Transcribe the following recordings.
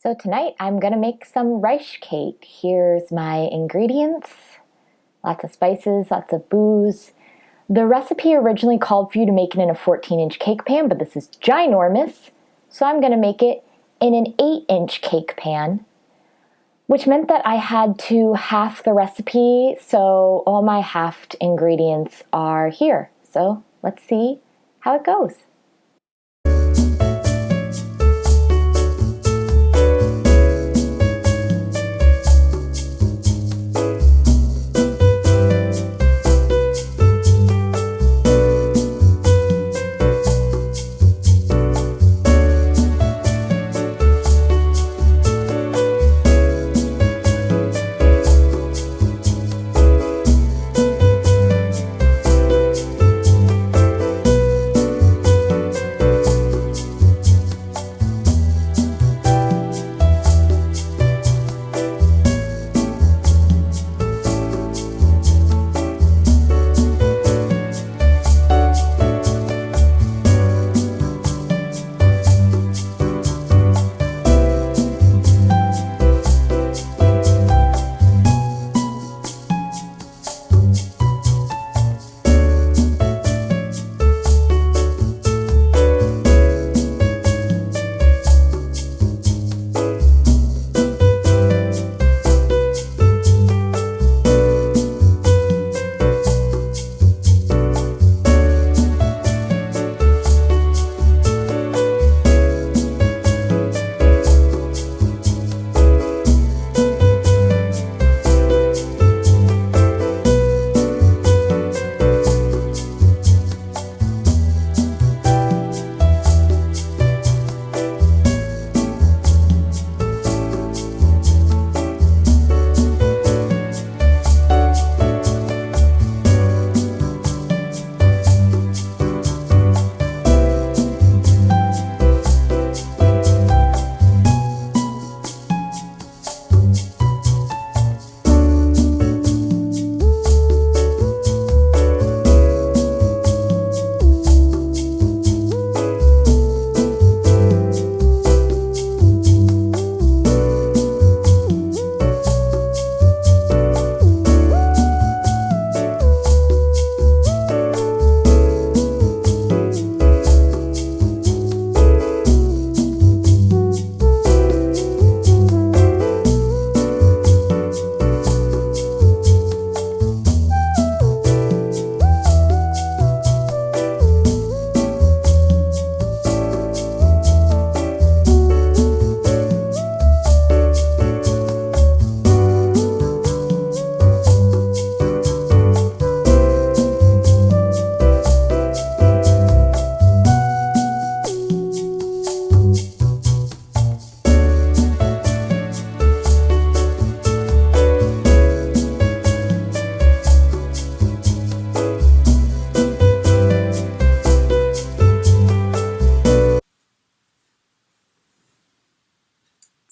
So tonight I'm gonna make some Ryshcate. Here's my ingredients. Lots of spices, lots of booze. The recipe originally called for you to make it in a 14-inch cake pan, but this is ginormous. So I'm gonna make it in an 8-inch cake pan, which meant that I had to half the recipe, so all my halved ingredients are here. So let's see how it goes.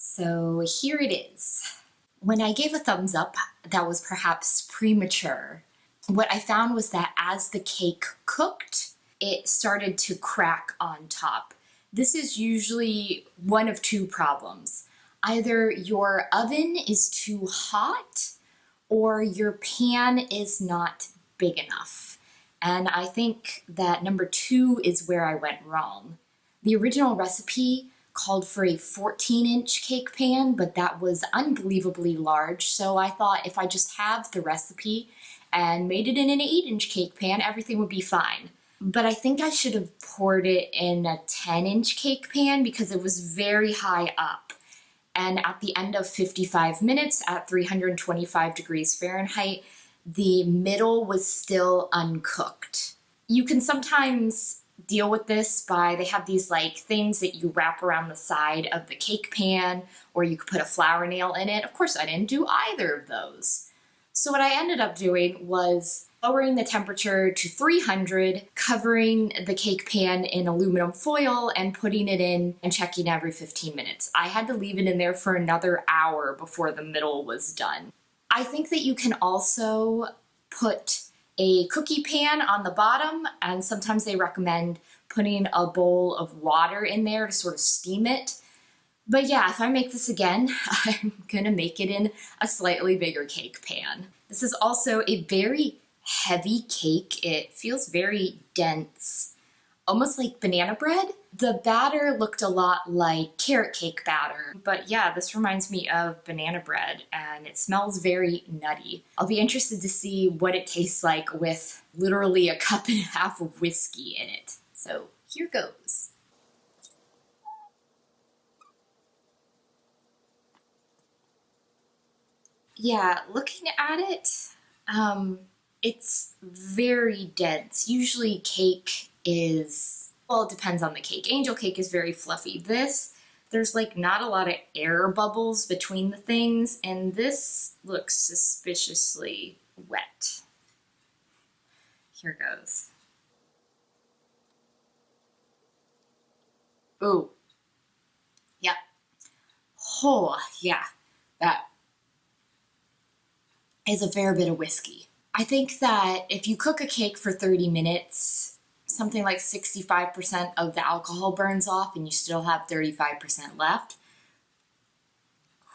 So here it is. When I gave a thumbs up, that was perhaps premature. What I found was that as the cake cooked, it started to crack on top. This is usually one of two problems. Either your oven is too hot or your pan is not big enough. And I think that number two is where I went wrong. The original recipe called for a 14-inch cake pan, but that was unbelievably large, so I thought if I just halved the recipe and made it in an 8-inch cake pan, everything would be fine. But I think I should have poured it in a 10-inch cake pan because it was very high up. And at the end of 55 minutes at 325 degrees Fahrenheit, the middle was still uncooked. You can sometimes deal with this by, they have these like things that you wrap around the side of the cake pan, or you could put a flour nail in it. Of course, I didn't do either of those. So what I ended up doing was lowering the temperature to 300, covering the cake pan in aluminum foil and putting it in and checking every 15 minutes. I had to leave it in there for another hour before the middle was done. I think that you can also put a cookie pan on the bottom, and sometimes they recommend putting a bowl of water in there to sort of steam it. But yeah, if I make this again, I'm gonna make it in a slightly bigger cake pan. This is also a very heavy cake. It feels very dense, almost like banana bread. The batter looked a lot like carrot cake batter, but yeah, this reminds me of banana bread and it smells very nutty. I'll be interested to see what it tastes like with literally a cup and a half of whiskey in it. So here goes. Yeah, looking at it, it's very dense. Usually cake is, well, it depends on the cake. Angel cake is very fluffy. This, there's like not a lot of air bubbles between the things, and this looks suspiciously wet. Here goes. Ooh, yeah. Oh, yeah. That is a fair bit of whiskey. I think that if you cook a cake for 30 minutes, something like 65% of the alcohol burns off and you still have 35% left.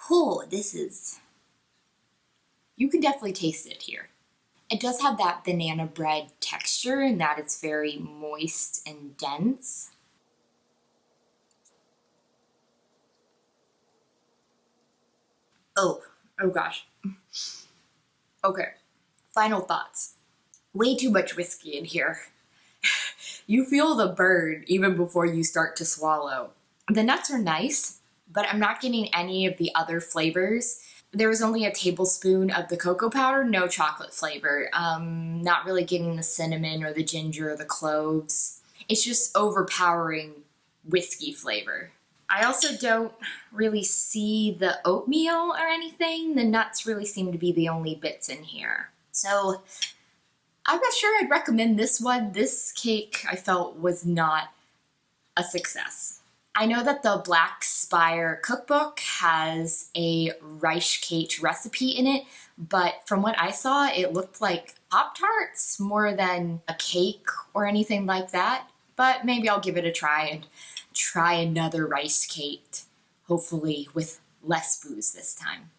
Oh, this is, you can definitely taste it here. It does have that banana bread texture in that it's very moist and dense. Oh gosh. Okay, final thoughts. Way too much whiskey in here. You feel the burn even before you start to swallow. The nuts are nice, but I'm not getting any of the other flavors. There was only a tablespoon of the cocoa powder, no chocolate flavor. Not really getting the cinnamon or the ginger or the cloves. It's just overpowering whiskey flavor. I also don't really see the oatmeal or anything. The nuts really seem to be the only bits in here. So I'm not sure I'd recommend this one. This cake I felt was not a success. I know that the Black Spire cookbook has a Ryshcate recipe in it, but from what I saw, it looked like Pop-Tarts more than a cake or anything like that. But maybe I'll give it a try and try another Ryshcate, hopefully with less booze this time.